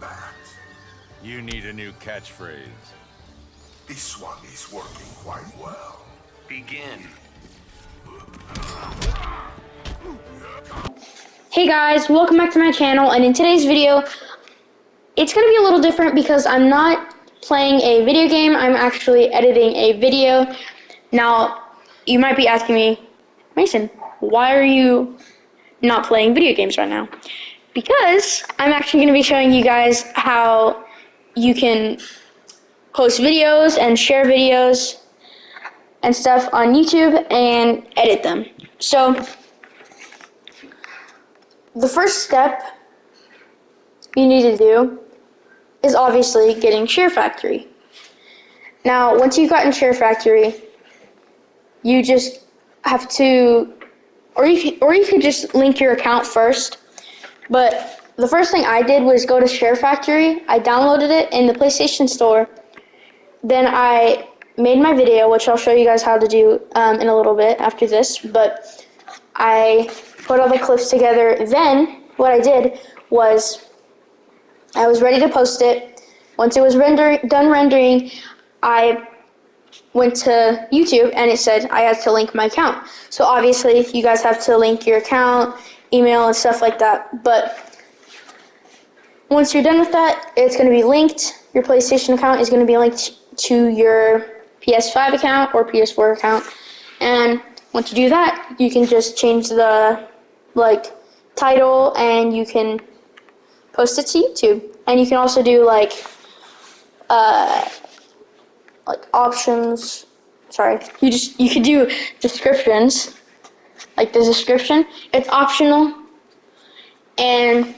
that. You need a new catchphrase. This one is working quite well. Begin. Hey guys, welcome back to my channel, and in today's video, it's going to be a little different because I'm not playing a video game, I'm actually editing a video. Now, you might be asking me, Mason, why are you not playing video games right now? Because I'm actually going to be showing you guys how you can post videos and share videos and stuff on YouTube and edit them. So, the first step you need to do is obviously getting Share Factory. Now, once you've gotten Share Factory, you just have to, or you could just link your account first. But the first thing I did was go to Share Factory. I downloaded it in the PlayStation Store. Then I made my video, which I'll show you guys how to do in a little bit after this. But I put all the clips together. Then what I did was I was ready to post it. Once it was done rendering, I went to YouTube and it said I had to link my account. So obviously you guys have to link your account, email and stuff like that. But once you're done with that, it's going to be linked. Your PlayStation account is going to be linked to your PS5 account or PS4 account. And once you do that, you can just change the title and you can post it to YouTube. And you can also do like options. Sorry, you could do descriptions, like the description. It's optional. And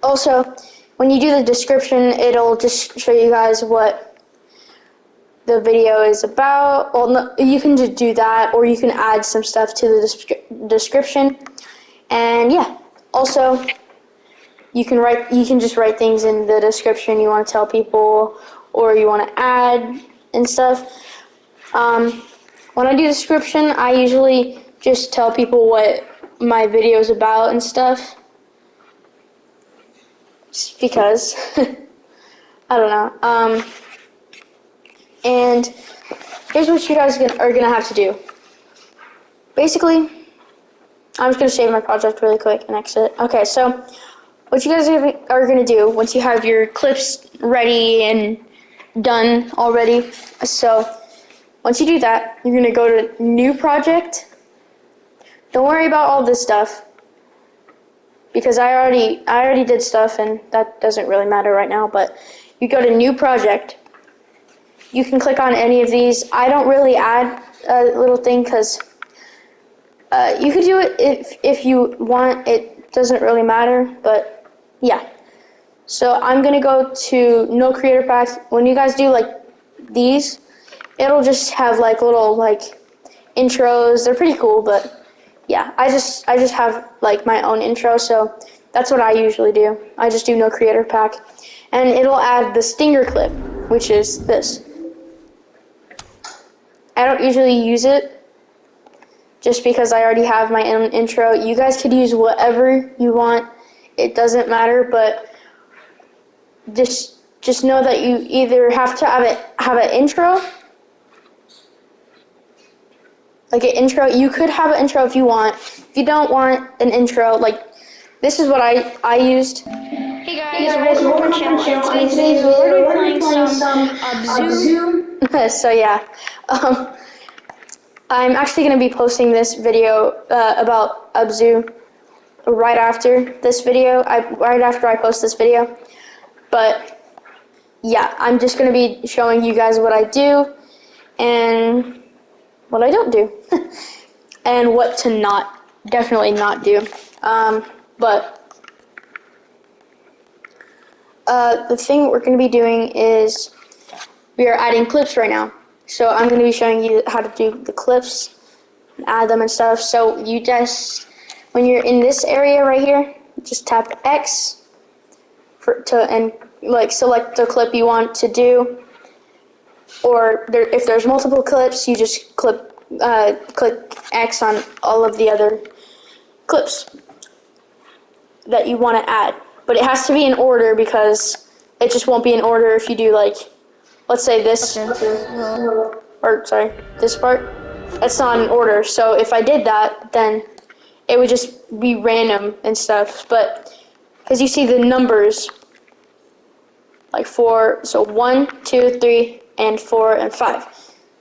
also, when you do the description, it'll just show you guys what the video is about. Well, no, you can just do that, or you can add some stuff to the description. And yeah, also you can just write things in the description you want to tell people, or you want to add and stuff. When I do description, I usually just tell people what my video is about and stuff. Just because I don't know. And here's what you guys are gonna have to do. Basically, I'm just gonna save my project really quick and exit. Okay, so what you guys are gonna do once you have your clips ready and done already. So once you do that, you're gonna go to New Project. Don't worry about all this stuff because I already did stuff and that doesn't really matter right now. But you go to New Project. You can click on any of these. I don't really add a little thing because you could do it if you want. It doesn't really matter, but yeah. So I'm gonna go to No Creator Packs. When you guys do like these, it'll just have like little intros. They're pretty cool, but yeah, I just have like my own intro, so that's what I usually do. I just do No Creator Pack, and it'll add the stinger clip, which is this. I don't usually use it just because I already have my own intro. You guys could use whatever you want. It doesn't matter, but just know that you either have to have an intro, like an intro. You could have an intro if you want. If you don't want an intro, like this is what I used. Hey guys, welcome to my channel. In today's video, we're going to be playing some Abzu. So yeah, I'm actually going to be posting this video about Abzu right after this video. Right after I post this video, but yeah, I'm just going to be showing you guys what I do and what I don't do and what to definitely not do. But the thing we're going to be doing is we are adding clips right now. So I'm going to be showing you how to do the clips, add them and stuff. So you just, when you're in this area right here, just tap X and select the clip you want to do. Or if there's multiple clips, you just click X on all of the other clips that you want to add. but it has to be in order because it just won't be in order if you do like, let's say this, or sorry, this part. It's not in order. So if I did that, then it would just be random and stuff. But because you see the numbers, like 4, so 1, 2, 3, and 4 and 5.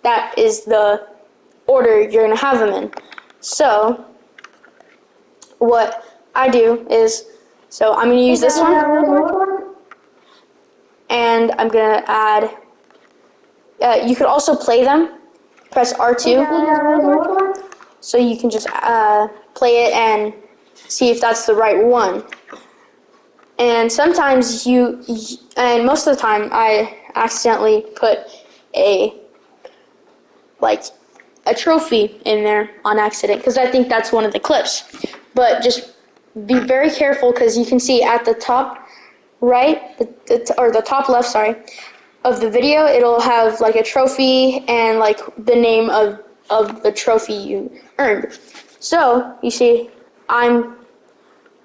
That is the order you're gonna have them in. So what I do is, so I'm gonna use this one, and I'm gonna add. You could also play them. Press R2, so you can just play it and see if that's the right one. And sometimes and most of the time, I accidentally put a trophy in there on accident because I think that's one of the clips. But just be very careful because you can see at the top right, or the top left, sorry, of the video, it'll have like a trophy and like the name of the trophy you earned. So you see, I'm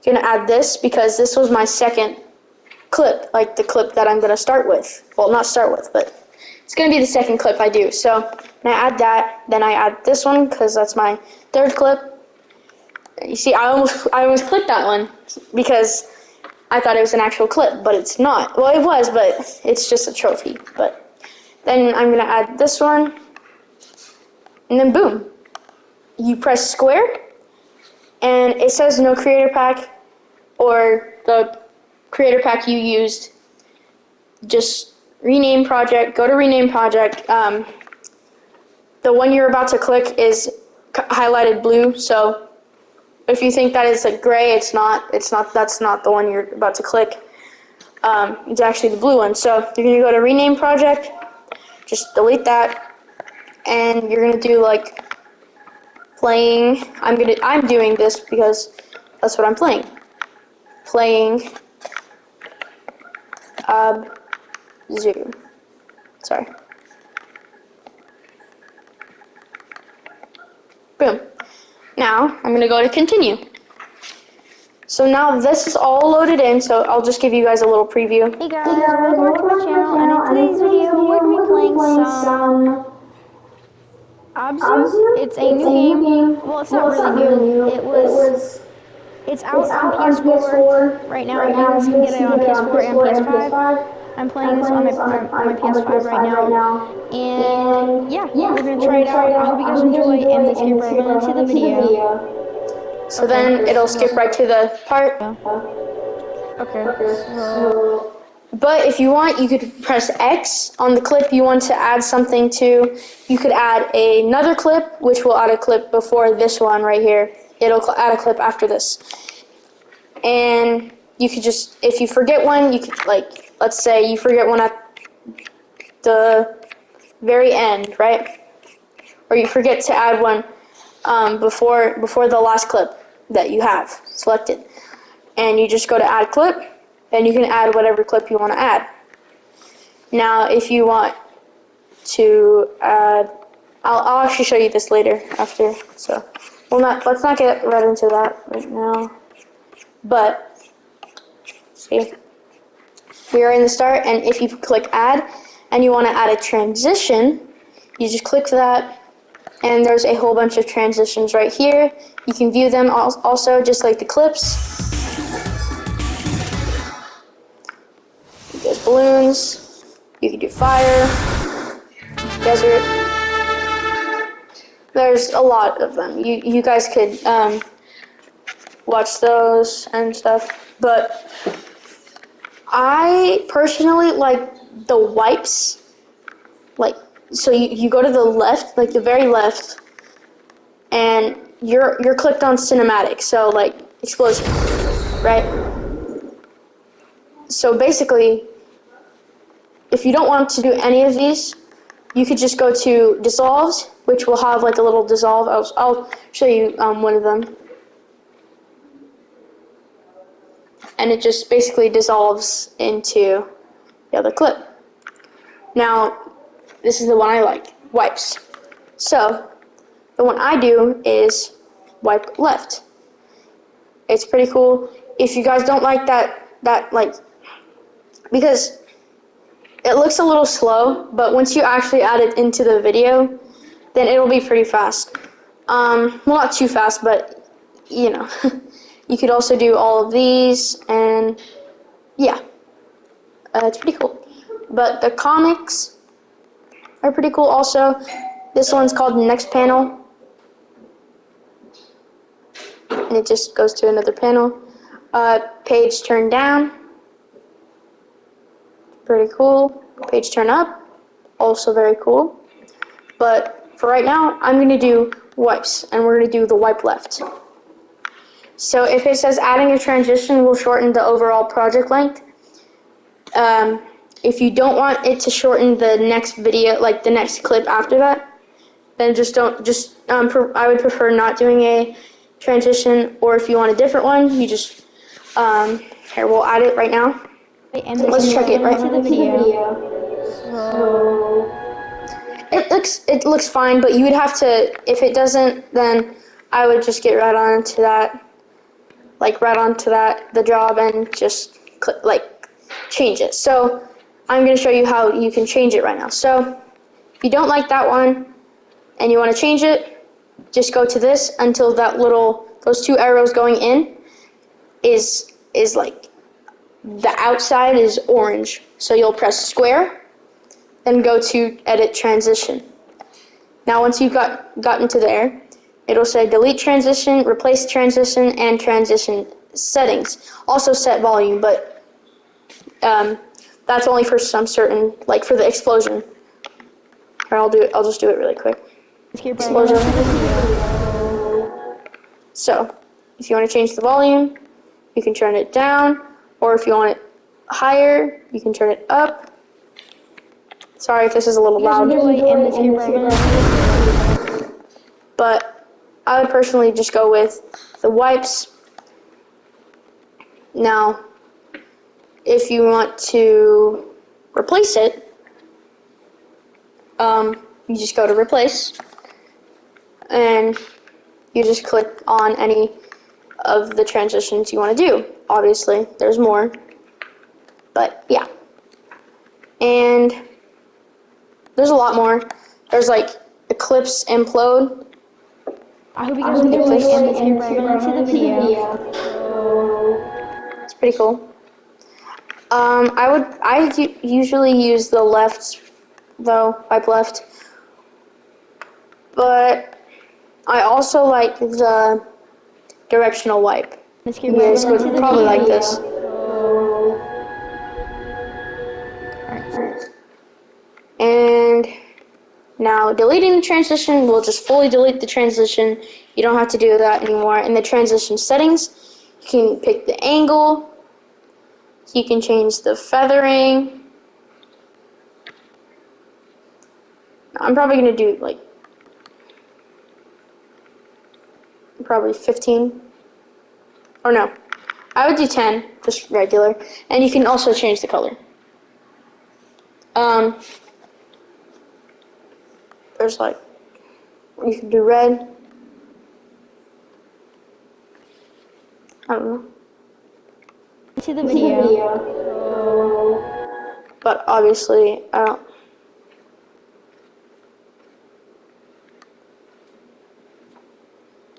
gonna add this because this was my second clip, like the clip that I'm gonna start with. Well, not start with, but it's gonna be the second clip I do. So when I add that, then I add this one because that's my third clip. You see, I almost clicked that one because I thought it was an actual clip, but it's not. Well, it was, but it's just a trophy. But then I'm gonna add this one, and then boom, you press square, and it says no creator pack, or the creator pack you used. Just rename project. Go to rename project. The one you're about to click is highlighted blue, so if you think that is like gray, it's not. That's not the one you're about to click. It's actually the blue one. So you're gonna go to rename project. Just delete that, and you're gonna do like playing. I'm doing this because that's what I'm playing. Playing Zoo. Sorry. Boom. Now I'm gonna go to continue. So now this is all loaded in, so I'll just give you guys a little preview. Hey guys, welcome back to my channel, and in today's video we're going to be playing some Abzu. It's a new game. Well, it's not really new. It's out on PS4 right now. You can get it on PS4 and PS5. I'm playing this on my PS5 right now. And yeah, we're going to try it out. I hope you guys enjoy, and let's get right into the video. So then it'll skip right to the part. Okay, so But if you want, you could press X on the clip you want to add something to. You could add another clip, which will add a clip before this one right here. It'll add a clip after this. And you could just, if you forget one, you could, like, let's say you forget one at the very end, right? Or you forget to add one before the last clip that you have selected. And you just go to add clip, and you can add whatever clip you want to add. Now, if you want to add, I'll actually show you this later after. So, let's not get right into that right now. But see, we are in the start, and if you click add, and you want to add a transition, you just click that, and there's a whole bunch of transitions right here. You can view them also, just like the clips. There's balloons. You can do fire, desert. There's a lot of them. You guys could watch those and stuff. But I personally like the wipes. Like, so you go to the left, like the very left, and you're clicked on cinematic. So like explosion, right? So basically, if you don't want to do any of these, you could just go to dissolves, which will have like a little dissolve. I'll show you one of them. And it just basically dissolves into the other clip. Now, this is the one I like, wipes. So, the one I do is wipe left. It's pretty cool. If you guys don't like that that like, because it looks a little slow, but once you actually add it into the video, then it'll be pretty fast. Well, not too fast, but you know. You could also do all of these, and yeah, it's pretty cool. But the comics are pretty cool also. This one's called Next Panel, and it just goes to another panel. Page turn down, pretty cool. Page turn up, also very cool. But for right now, I'm going to do wipes, and we're going to do the wipe left. So if it says adding a transition will shorten the overall project length, if you don't want it to shorten the next video, like the next clip after that, then I would prefer not doing a transition, or if you want a different one, you just, here, we'll add it right now. And Let's check it right into the video. It looks fine, but you would have to, if it doesn't, then I would just get right onto that, the job, and just change it. So I'm going to show you how you can change it right now. So if you don't like that one and you want to change it, just go to this until those two arrows going in is like, the outside is orange. So you'll press square, then go to edit transition. Now once you've gotten to there, it'll say delete transition, replace transition, and transition settings. Also set volume, but that's only for some certain, like for the explosion. Or I'll just do it really quick. Explosion. So if you want to change the volume, you can turn it down, or if you want it higher, you can turn it up. Sorry if this is a little loud. But I would personally just go with the wipes. Now, if you want to replace it, you just go to replace, and you just click on any of the transitions you want to do. Obviously, there's more, but yeah. And there's a lot more. There's like Eclipse Implode. I hope you guys enjoy and let's get right into the video. It's pretty cool. I usually use the left, though, wipe left. But I also like the directional wipe. Let's You get right guys into would the probably video. like this. And now deleting the transition will just fully delete the transition. You don't have to do that anymore. In the transition settings, you can pick the angle. You can change the feathering. I'm probably going to do like probably 15. Or no, I would do 10, just regular. And you can also change the color. There's like, you can do red. I don't know. To the video. But obviously, I don't.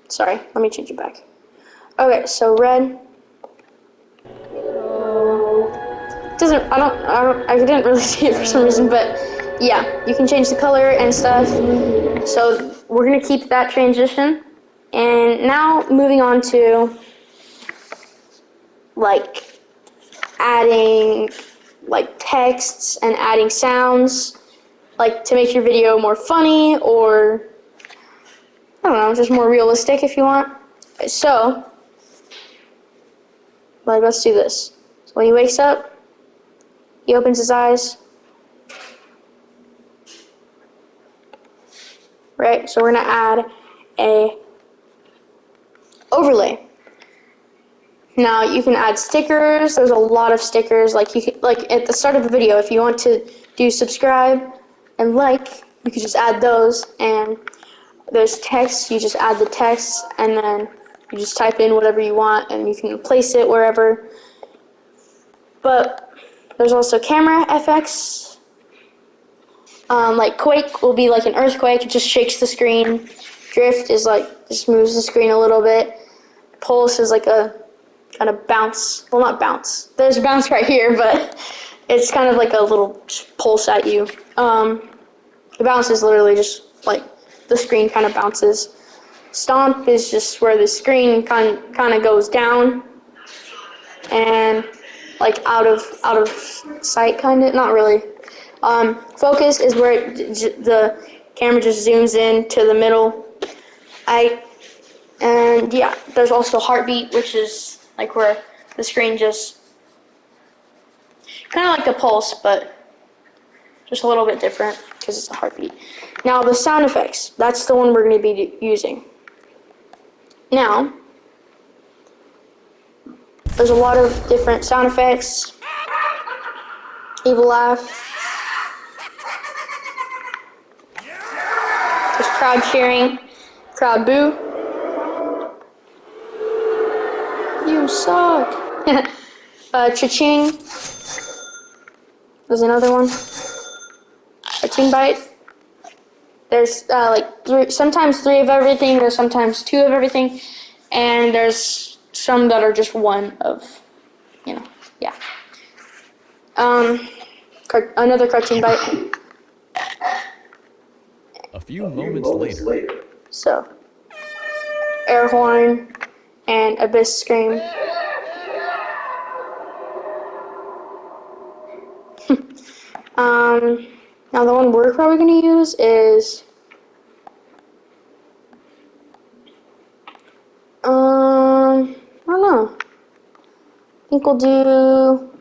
Sorry, let me change it back. Okay, so red. I didn't really see it for some reason, but yeah, you can change the color and stuff. So we're gonna keep that transition. And now moving on to like adding like texts and adding sounds, like to make your video more funny, or I don't know, just more realistic if you want. So like, let's do this. So when he wakes up, he opens his eyes. Right, so we're gonna add a overlay. Now you can add stickers. There's a lot of stickers. Like you could, like at the start of the video, if you want to do subscribe and like, you could just add those. And there's text. You just add the text, and then you just type in whatever you want, and you can place it wherever. But there's also camera FX. Like Quake will be like an earthquake, it just shakes the screen. Drift is like, just moves the screen a little bit. Pulse is like a kind of bounce. Well, not bounce. There's a bounce right here, but it's kind of like a little pulse at you. The bounce is literally just like the screen kind of bounces. Stomp is just where the screen kind of goes down and like out of sight, kind of, not really. Focus is where the camera just zooms in to the middle. And yeah, there's also heartbeat, which is like where the screen just kind of like a pulse, but just a little bit different because it's a heartbeat. Now the sound effects, that's the one we're going to be using. Now, there's a lot of different sound effects. Evil laugh. There's crowd cheering, crowd boo. You suck. Cha-ching. There's another one. Cartoon bite. There's sometimes three of everything, there's sometimes two of everything, and there's some that are just one of, yeah. Another cartoon bite. A few moments later. So, air horn and abyss scream. Now the one we're probably gonna use is I don't know. I think we'll do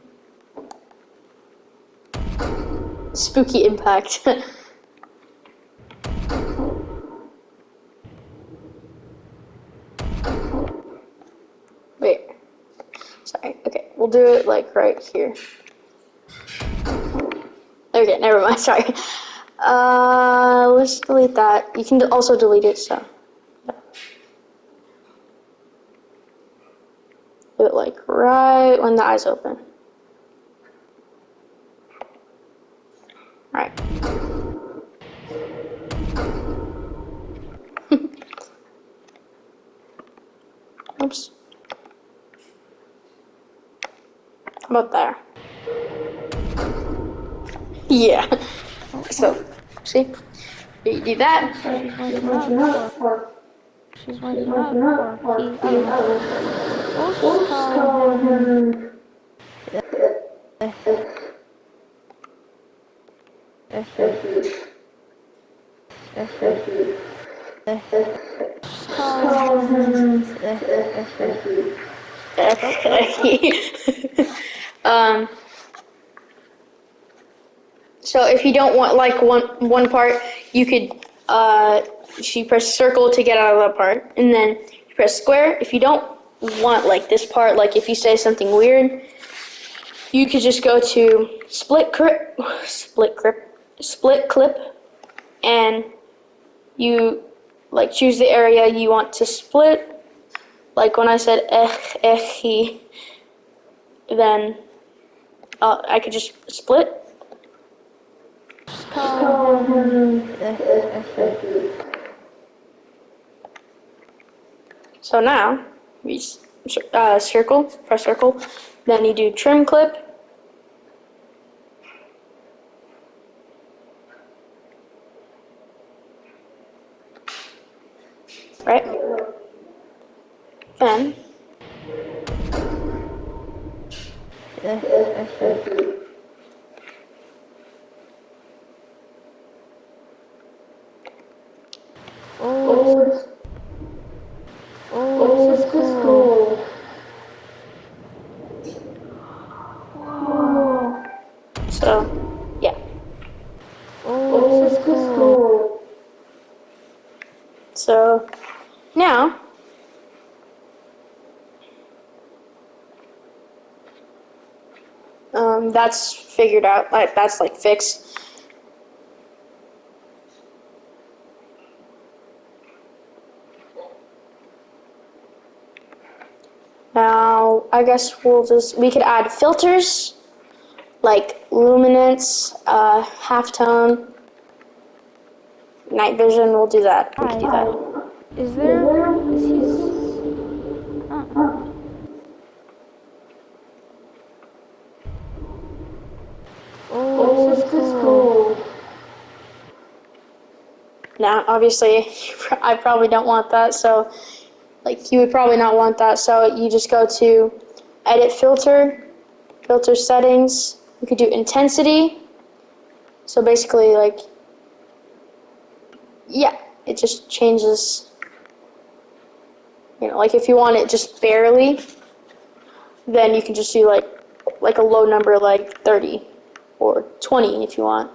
Spooky Impact. Wait. Sorry. Okay, we'll do it like right here. Okay, never mind. Sorry. Let's delete that. You can also delete it. So do it like right when the eyes open. All right. Oops. How about there? Yeah. So, see? You do that. She's waking up, or she's waking up, or he, I don't know. We'll just call him. Call him. um. So if you don't want like one part, you could you press circle to get out of that part, and then you press square. If you don't want like this part, like if you say something weird, you could just go to split clip, and you like choose the area you want to split. Like when I said he, then I could just split. Call him. So now, we circle, press circle, then you do trim clip. Right? Then, This is cool. so, yeah. This is cool. So, now, that's figured out, like, that's like fixed. Now, So I guess we could add filters like luminance, halftone, night vision. We'll do that. We can do that. Is he's... Oh, this is cool. Now, obviously, I probably don't want that, so, like, you would probably not want that, so you just go to Edit Filter, Filter Settings. You could do Intensity. So basically, like, yeah, it just changes, like if you want it just barely, then you can just do, like a low number, like 30 or 20 if you want.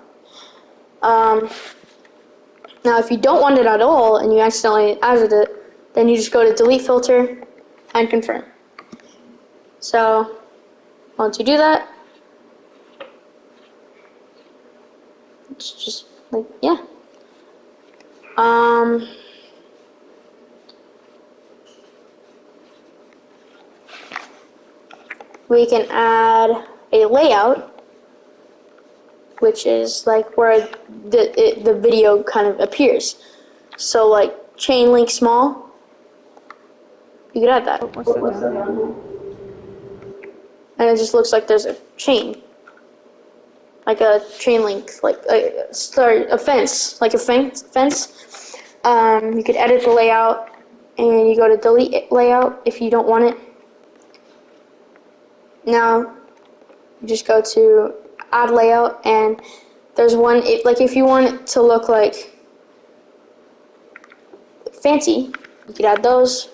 Now, if you don't want it at all and you accidentally added it, then you just go to Delete Filter and Confirm. So, once you do that, it's just like, yeah. We can add a layout, which is like where the video kind of appears. So, like, chain link small, you could add that. What's that down? And it just looks like there's a chain. Like a chain link, a fence, like a fence. You could edit the layout, and you go to delete layout if you don't want it. Now, you just go to add layout, and there's one, if you want it to look like fancy, you could add those.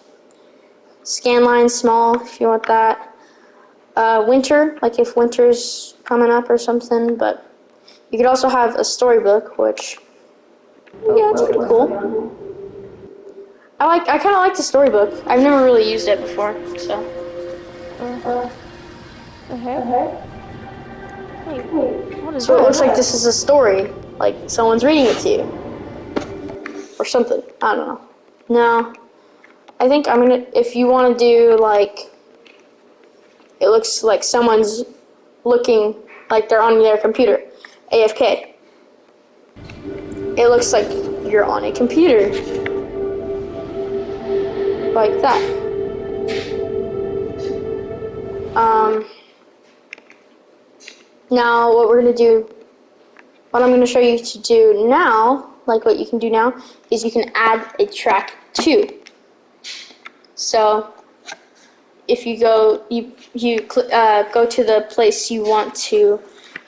Scan lines small if you want that. Winter, like if winter's coming up or something, but you could also have a storybook, which, yeah, it's pretty cool. I kind of like the storybook. I've never really used it before, so. The heck? Wait, what is So that? it looks like this is a story, like someone's reading it to you, or something. I don't know. No, I think if you want to do like, it looks like someone's looking like they're on their computer, AFK. It looks like you're on a computer, like that. Now what I'm going to show you to do now, like what you can do now, is you can add a track too. So if you go, go to the place you want to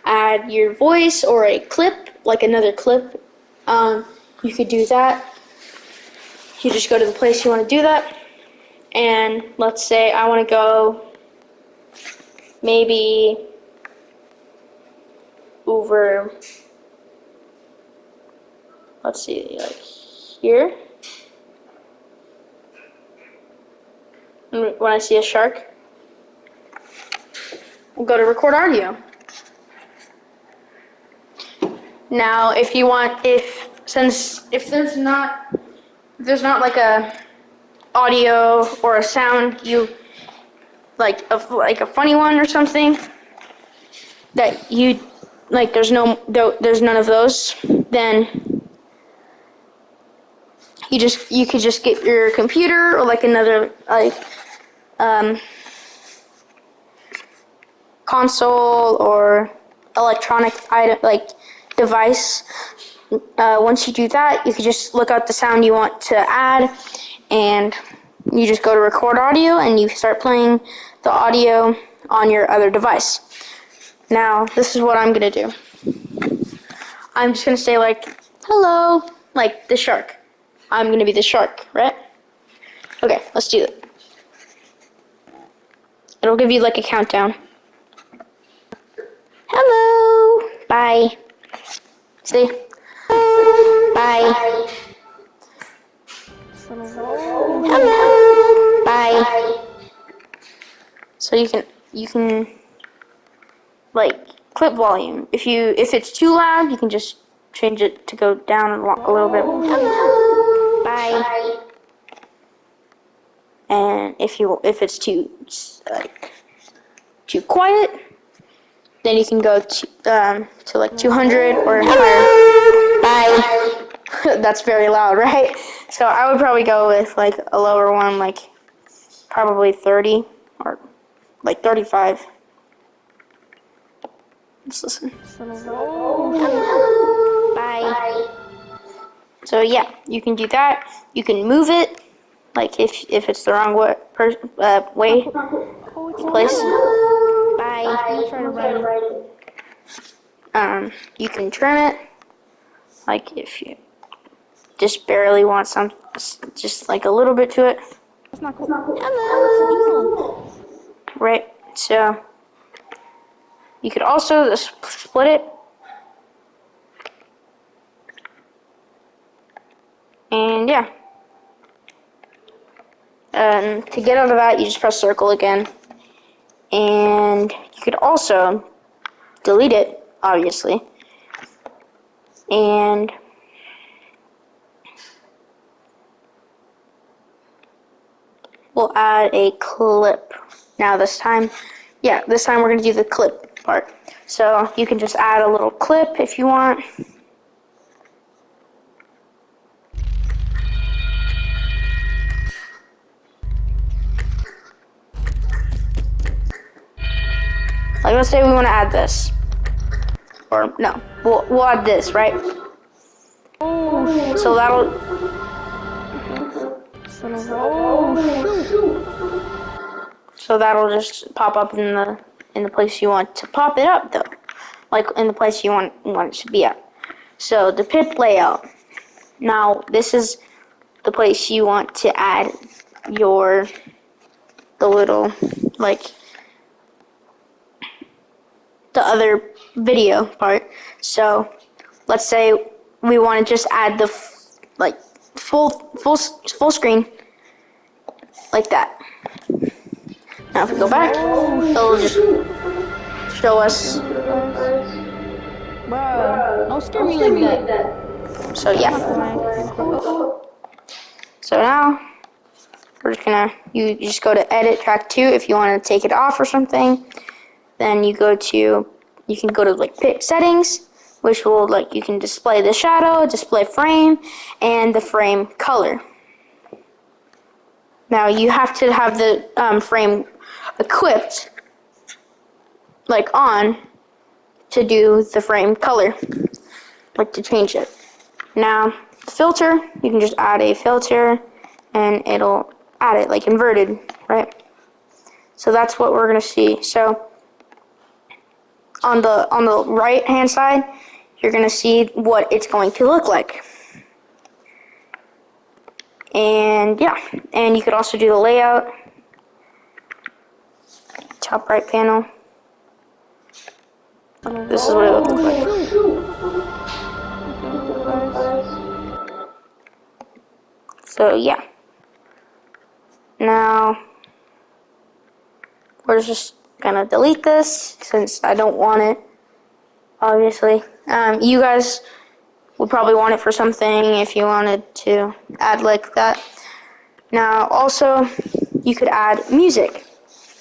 add your voice or a clip, like another clip, you could do that. You just go to the place you want to do that, and let's say I want to go maybe over, let's see, like here. And when I see a shark, we'll go to record audio. Now, if you want, if there's not like a audio or a sound, like a funny one or something that you like, there's none of those, then you could just get your computer or like another console or electronic item, like device. Once you do that, you can just look up the sound you want to add, and you just go to record audio and you start playing the audio on your other device. Now, this is what I'm gonna do. I'm just gonna say like, hello, like the shark. I'm gonna be the shark, right? Okay, let's do it. It'll give you like a countdown. Hello, bye. See? Bye. Hello, bye. So you can like clip volume. If it's too loud, you can just change it to go down a little bit. Hello, bye. And if it's too quiet, then you can go to like 200 or higher. Bye. That's very loud, right? So I would probably go with like a lower one, like probably 30 or like 35. Let's listen. Bye. So yeah, you can do that. You can move it, like if it's the wrong way, Oh, it's place. I'm gonna try to write it. You can trim it, like if you just barely want some, just like a little bit to it, That's not cool. Hello, it's an eagle. right? So you could also just split it, and yeah. To get out of that, you just press circle again, and you could also delete it, obviously, and we'll add a clip. Now this time we're going to do the clip part. So you can just add a little clip if you want. Like let's say we want to add this. Or no, we'll add this, right? So that'll So that'll just pop up in the place you want to pop it up though. Like in the place you want it to be at. So the pip layout. Now this is the place you want to add the little like the other video part. So let's say we want to just add the full screen like that. Now if we go back, it'll just show us. Bro, don't scare me like that. So yeah. So now we're just gonna you just go to edit track 2 if you want to take it off or something. Then you can go to like pick settings, which will like you can display the shadow, display frame, and the frame color. Now you have to have the frame equipped, like on, to do the frame color, like to change it. Now filter, you can just add a filter, and it'll add it like inverted, right? So that's what we're gonna see. So on the right hand side, you're gonna see what it's going to look like. And yeah, and you could also do the layout, top right panel. This is what it looks like. So yeah. Now we're just gonna delete this since I don't want it, obviously. You guys would probably want it for something if you wanted to add like that. Now also you could add music.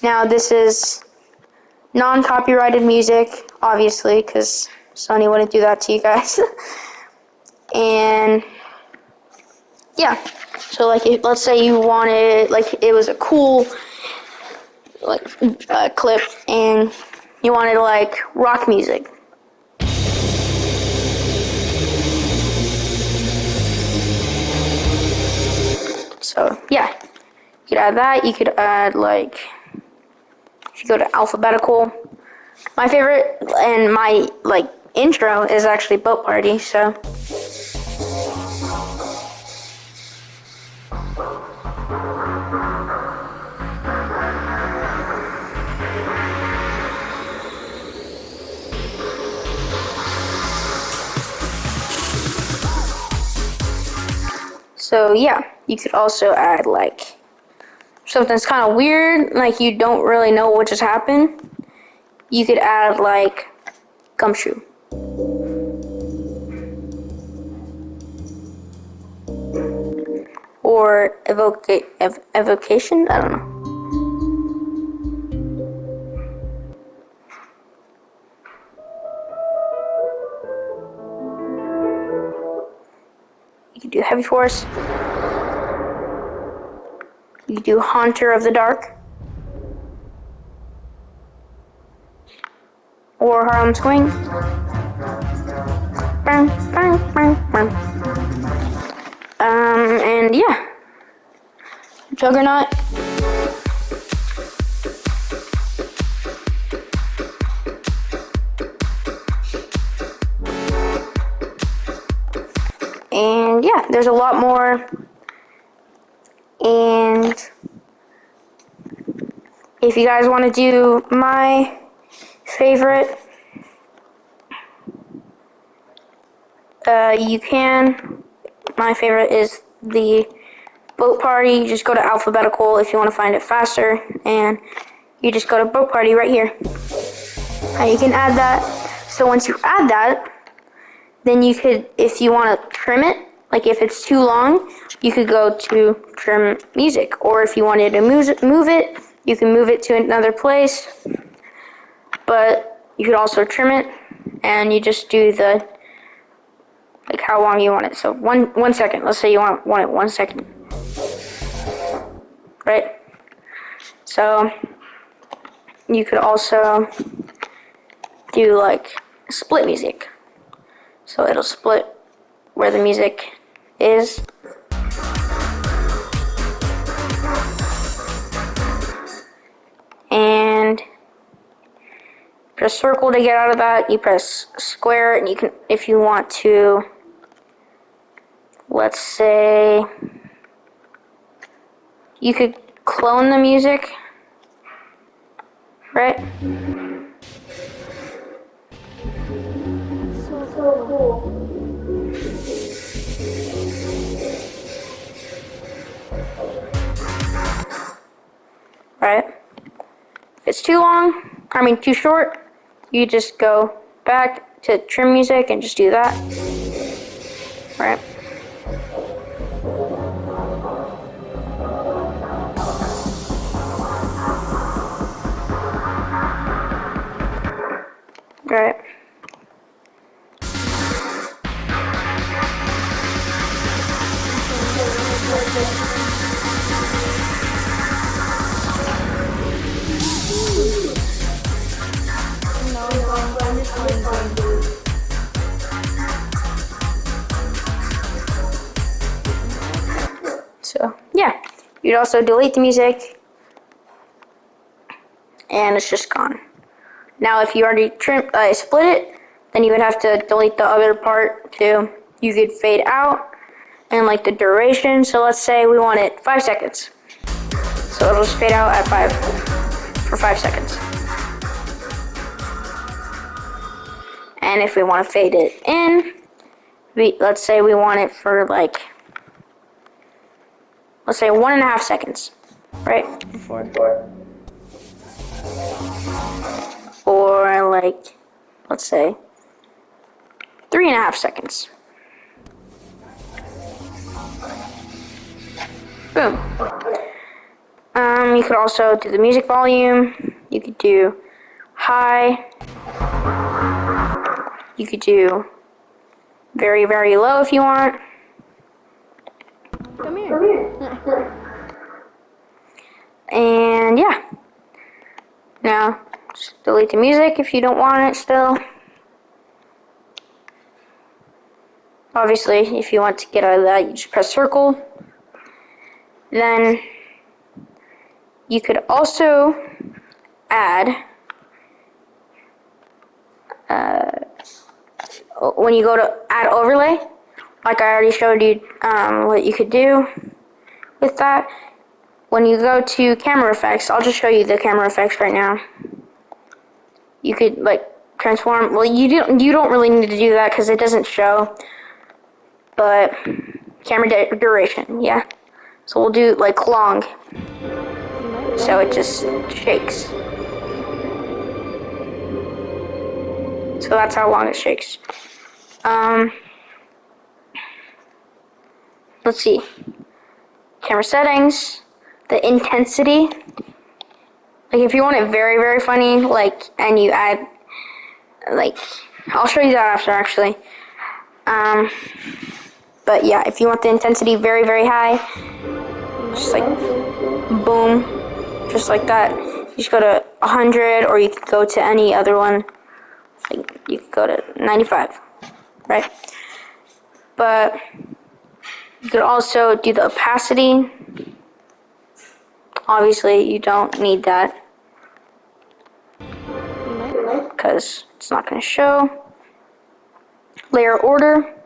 Now this is non-copyrighted music, obviously, because Sony wouldn't do that to you guys. And yeah, so like let's say you wanted, like it was a cool like clip and you wanted like rock music. So yeah, you could add that. You could add like, if you go to alphabetical, my favorite and my like intro is actually Boat Party. So yeah, you could also add like something's kind of weird, like you don't really know what just happened. You could add like gumshoe. or evocation. I don't know. You can do Heavy Force. You can do Haunter of the Dark. Or Harlem Swing. And yeah. Juggernaut. And yeah, there's a lot more. And if you guys want to do my favorite, you can. My favorite is the boat party. You just go to alphabetical if you want to find it faster, and you just go to boat party right here. And you can add that. So once you add that, then you could, if you want to trim it, like if it's too long, you could go to trim music. Or if you wanted to move it, you can move it to another place. But you could also trim it, and you just do the, like how long you want it. So 1 second. Let's say you want it 1 second. Right? So you could also do like split music. So it'll split where the music is. And press circle to get out of that. You press square, and you can, if you want to, let's say, you could clone the music, right? So cool. Right? If it's too long, too short, you just go back to trim music and just do that. Right? Right. So, yeah. You'd also delete the music, and it's just gone. Now, if you already split it, then you would have to delete the other part too. You could fade out, and like the duration. So let's say we want it 5 seconds. So it'll just fade out at 5 for 5 seconds. And if we want to fade it in, let's say we want it for like, let's say 1.5 seconds, right? Or like, let's say 3.5 seconds. Boom. You could also do the music volume. You could do high. You could do very, very low if you want. Come here. And yeah. Now, just delete the music if you don't want it still. Obviously, if you want to get out of that, you just press circle. Then you could also add, when you go to add overlay, like I already showed you what you could do with that. When you go to camera effects, I'll just show you the camera effects right now. You could like transform. Well, you don't really need to do that because it doesn't show. But camera duration, yeah. So we'll do like long. So it just shakes. So that's how long it shakes. Let's see. camera settings, the intensity. Like if you want it very, very funny, like, and you add, like, I'll show you that after actually. But yeah, if you want the intensity very, very high, just like, boom, just like that. You just go to 100, or you could go to any other one. Like, you could go to 95, right? But you could also do the opacity. Obviously, you don't need that because it's not going to show. Layer order.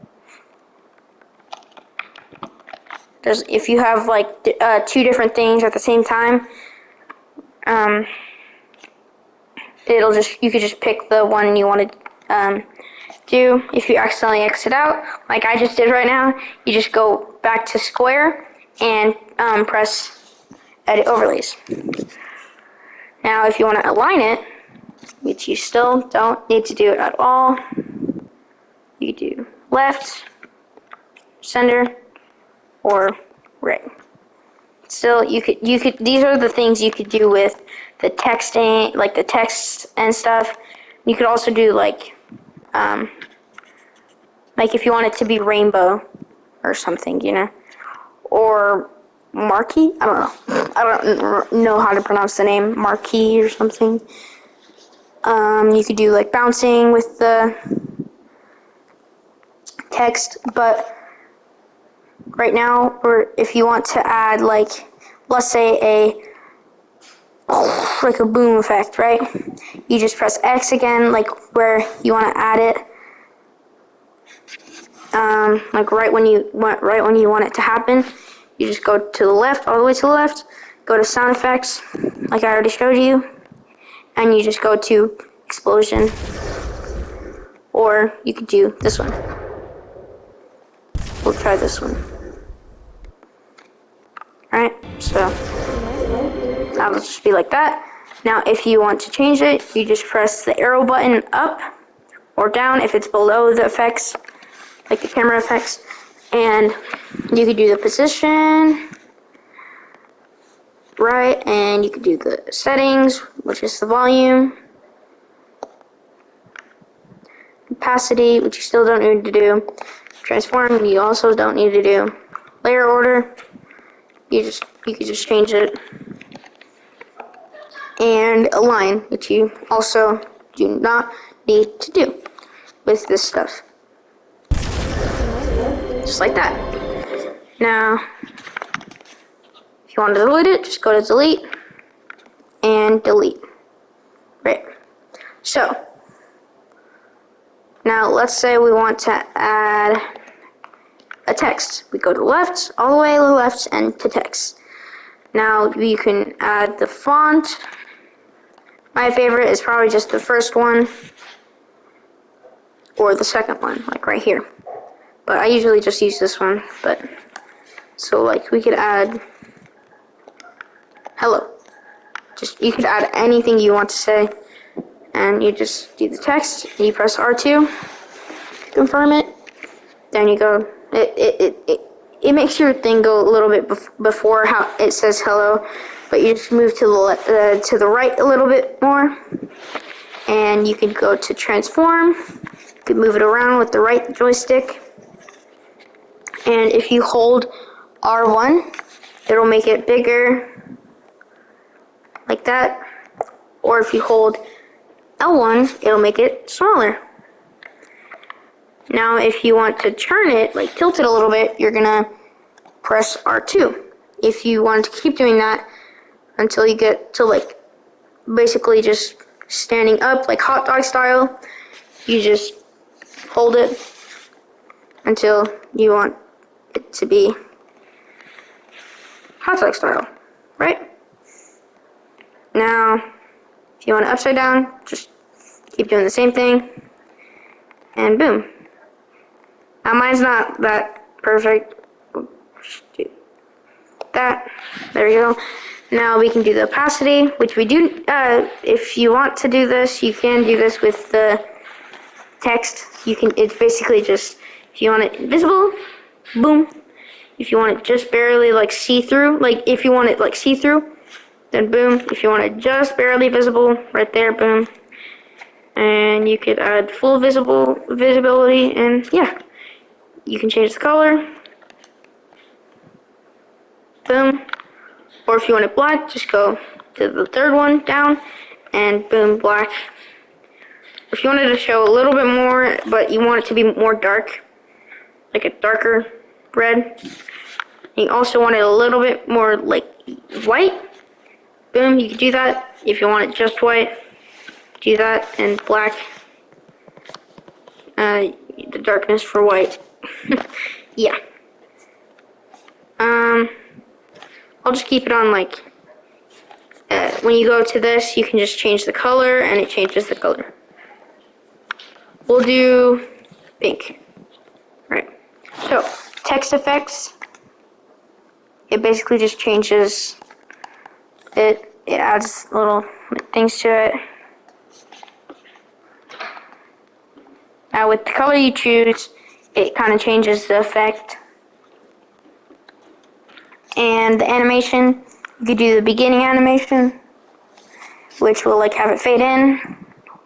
If you have like two different things at the same time, you could just pick the one you want to do. If you accidentally exit out, like I just did right now, you just go back to square and press edit overlays. Now, if you want to align it, which you still don't need to do it at all, you do left, center, or right. Still, you could. These are the things you could do with the texting, like the text and stuff. You could also do like if you want it to be rainbow or something, you know, or marquee. I don't know. I don't know how to pronounce the name, marquee or something. You could do like bouncing with the text, but right now, or if you want to add like, let's say like a boom effect, right? You just press X again, like where you want to add it, like right when you want it to happen. You just go to the left, all the way to the left, go to sound effects, like I already showed you, and you just go to explosion, or you could do this one. We'll try this one. Alright, so that'll just be like that. Now, if you want to change it, you just press the arrow button up or down if it's below the effects, like the camera effects, and you could do the position, right, and you could do the settings, which is the volume, opacity, which you still don't need to do, transform, you also don't need to do, layer order, you could just change it, and align, which you also do not need to do with this stuff. Just like that. Now, if you want to delete it, just go to delete and delete. Right. So, now let's say we want to add a text. We go to left, all the way to the left, and to text. Now you can add the font. My favorite is probably just the first one or the second one, like right here. But I usually just use this one. But so like we could add hello. You could add anything you want to say, and you just do the text. And you press R2, confirm it. Then you go. It makes your thing go a little bit before how it says hello, but you just move to the right a little bit more, and you can go to transform. You can move it around with the right joystick, and if you hold R1, it'll make it bigger, like that, or if you hold L1, it'll make it smaller. Now, if you want to turn it, like tilt it a little bit, you're gonna press R2. If you want to keep doing that until you get to like basically just standing up, like hot dog style, you just hold it until you want it to be hot dog style, right? Now, if you want it upside down, just keep doing the same thing, and boom. Now mine's not that perfect. That, there we go. Now we can do the opacity, which we do, if you want to do this, you can do this with the text. It's basically just, if you want it invisible, boom. If you want it just barely like see-through, like if you want it like see-through, then boom. If you want it just barely visible, right there, boom. And you could add full visibility, and yeah, you can change the color. Boom. Or if you want it black, just go to the third one down, and boom, black. If you wanted to show a little bit more, but you want it to be more dark, like a darker red, you also want it a little bit more like white, boom, you can do that. If you want it just white, do that, and black, the darkness for white. Yeah. I'll just keep it on like, when you go to this, you can just change the color, and it changes the color. We'll do pink. Right. So, text effects, it basically just changes it. It adds little things to it. Now, with the color you choose, it kind of changes the effect. And the animation, you could do the beginning animation, which will like have it fade in,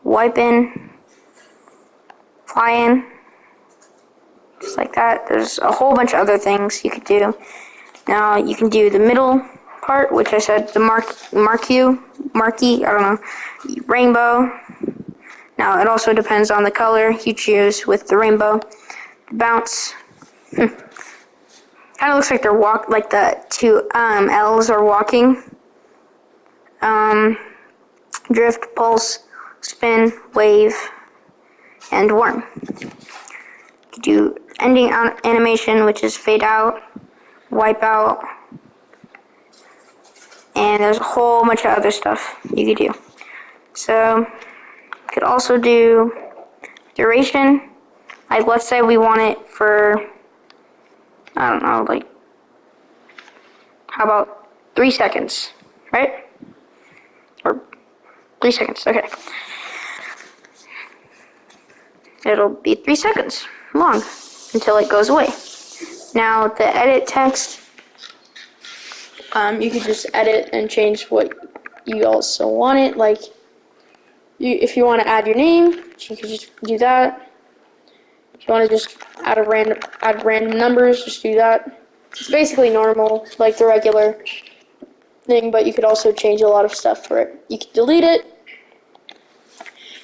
wipe in, fly in, just like that. There's a whole bunch of other things you could do. Now you can do the middle part, which I said the marquee, I don't know, rainbow. Now it also depends on the color you choose with the rainbow. The bounce. Kind of looks like they're like the two L's are walking. Drift, pulse, spin, wave, and worm. You could do ending animation, which is fade out, wipe out, and there's a whole bunch of other stuff you could do. So, you could also do duration. Like, let's say we want it for, I don't know, like, how about 3 seconds, right? Or 3 seconds, okay. It'll be 3 seconds long until it goes away. Now, the edit text, you could just edit and change what you also want it. Like, if you want to add your name, you could just do that. If you want to just add random numbers, just do that. It's basically normal, like the regular thing, but you could also change a lot of stuff for it. You could delete it.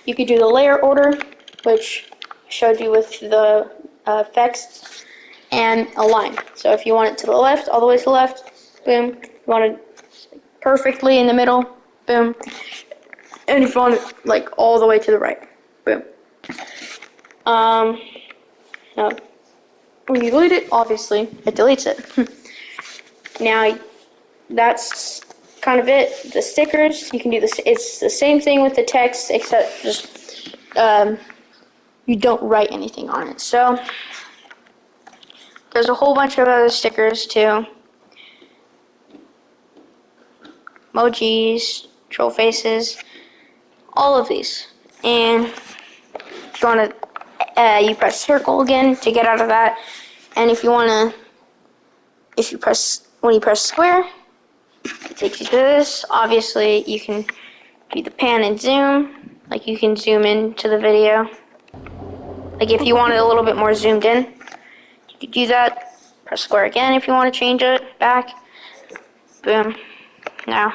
You could do the layer order, which I showed you with the effects, and align. So if you want it to the left, all the way to the left, boom. If you want it perfectly in the middle, boom. And if you want it like all the way to the right, boom. Now, when you delete it, obviously, it deletes it. Now, that's kind of it. The stickers, you can do this. It's the same thing with the text, except just you don't write anything on it. So, there's a whole bunch of other stickers too. Emojis, troll faces, all of these. And if you want to, you press circle again to get out of that. And if you want to, when you press square, it takes you to this. Obviously, you can do the pan and zoom. Like, you can zoom into the video. Like, if you want it a little bit more zoomed in, you can do that. Press square again if you want to change it back. Boom. Now,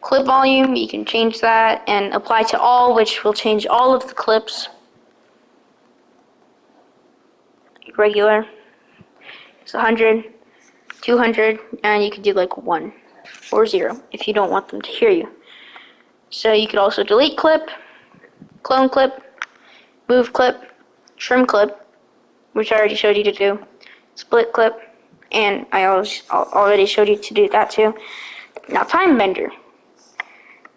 clip volume, you can change that and apply to all, which will change all of the clips. Regular. It's 100, 200, and you could do like 1 or 0 if you don't want them to hear you. So you could also delete clip, clone clip, move clip, trim clip, which I already showed you to do, split clip, and I already showed you to do that too. Now, time bender.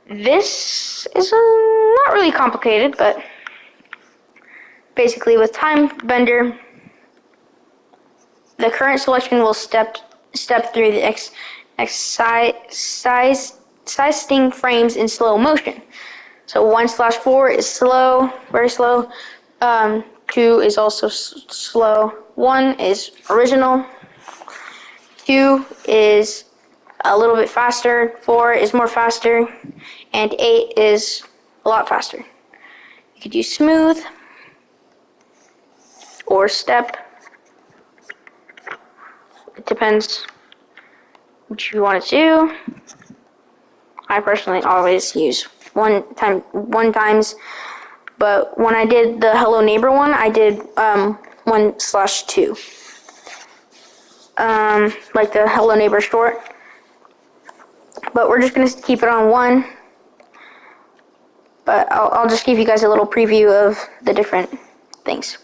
This is not really complicated, but basically with time bender, the current selection will step through the existing frames in slow motion. So 1/4 is slow, very slow. 2 is also slow. 1 is original. 2 is a little bit faster, 4 is more faster, and 8 is a lot faster. You could use smooth or step. It depends what you want to do. I personally always use one times, but when I did the Hello Neighbor one, I did 1/2. Like the Hello Neighbor short. But we're just gonna keep it on 1. But I'll just give you guys a little preview of the different things.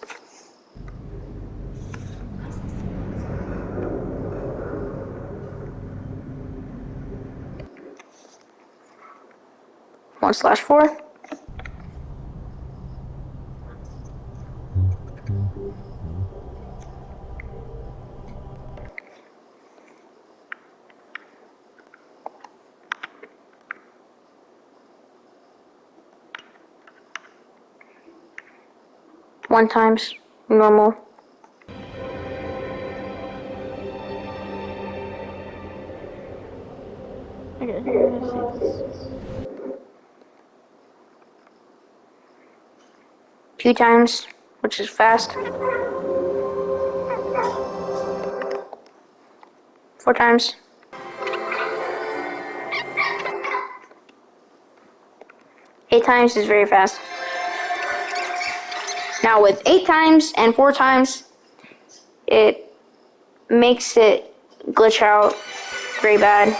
(1/4). One times normal. Okay, let's see this. 2 times, which is fast. 4 times. 8 times is very fast. Now with 8 times and 4 times, it makes it glitch out very bad.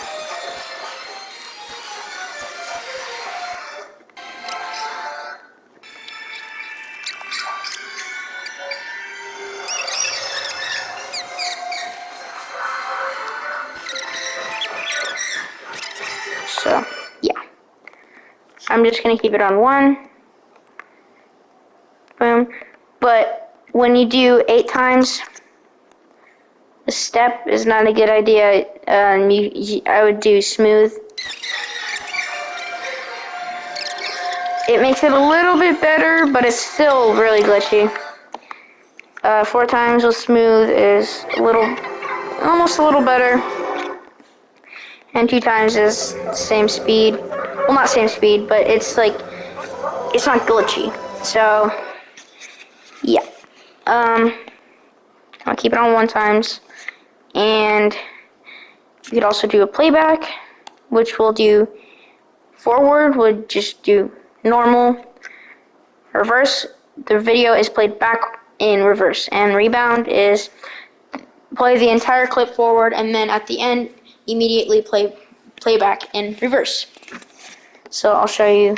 So, yeah. I'm just gonna keep it on 1. Boom. But when you do 8 times, the step is not a good idea. I would do smooth. It makes it a little bit better, but it's still really glitchy. 4 times with smooth is almost a little better. And 2 times is the same speed. Well, not same speed, but it's like, it's not glitchy. So, yeah. I'll keep it on 1 times. And you could also do a playback, which will do forward, would just do normal. Reverse, the video is played back in reverse. And rebound is play the entire clip forward, and then at the end, immediately play back in reverse. So I'll show you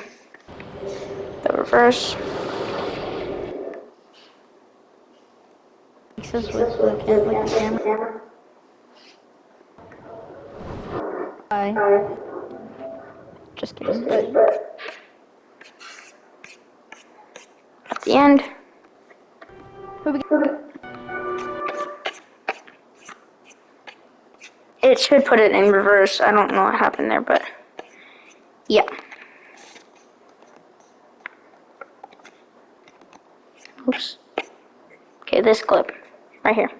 the reverse. Makes this with the camera. Just kidding, but At the end, it should put it in reverse. I don't know what happened there, but yeah. Oops. Okay, this clip right here.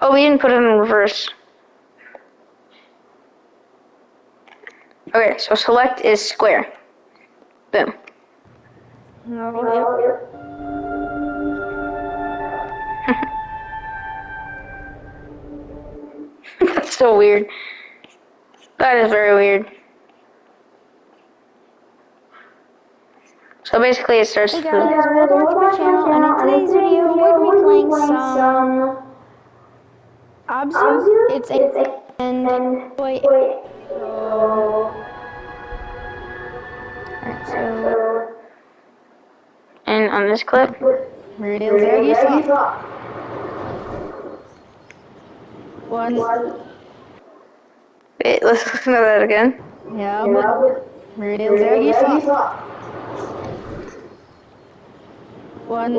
Oh, we didn't put it in reverse. Okay, so select is square. Boom. That's so weird. That is very weird. So basically it starts Hey guys, welcome to my channel, and in today's video we're going to be playing some Abzu. It's a and on this clip, Real very soft. One. wait, let's listen to that again. Yeah, but real very soft. One.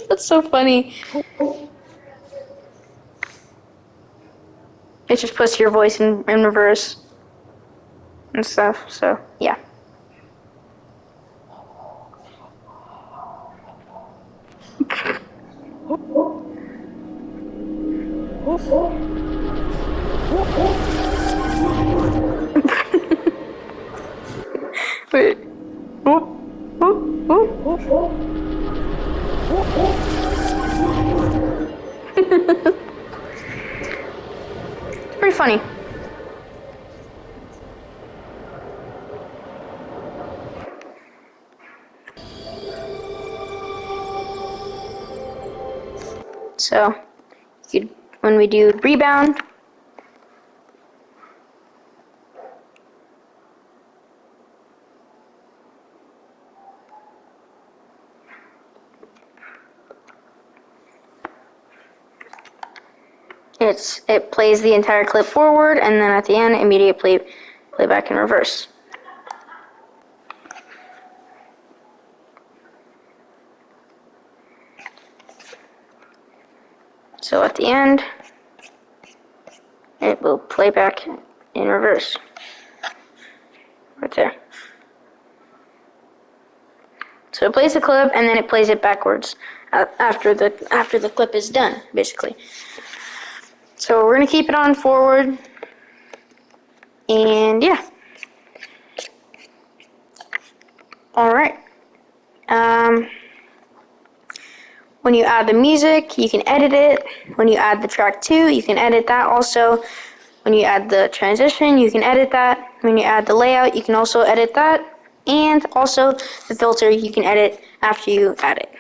That's so funny. It just puts your voice in reverse and stuff, so yeah. Wait. It's pretty funny. So, when we do rebound, it plays the entire clip forward, and then at the end, immediately play back in reverse. So at the end, it will play back in reverse. Right there. So it plays the clip and then it plays it backwards after the clip is done, basically. So we're gonna keep it on forward, and yeah. All right. When you add the music, you can edit it. When you add the track 2, you can edit that also. When you add the transition, you can edit that. When you add the layout, you can also edit that. And also the filter, you can edit after you add it.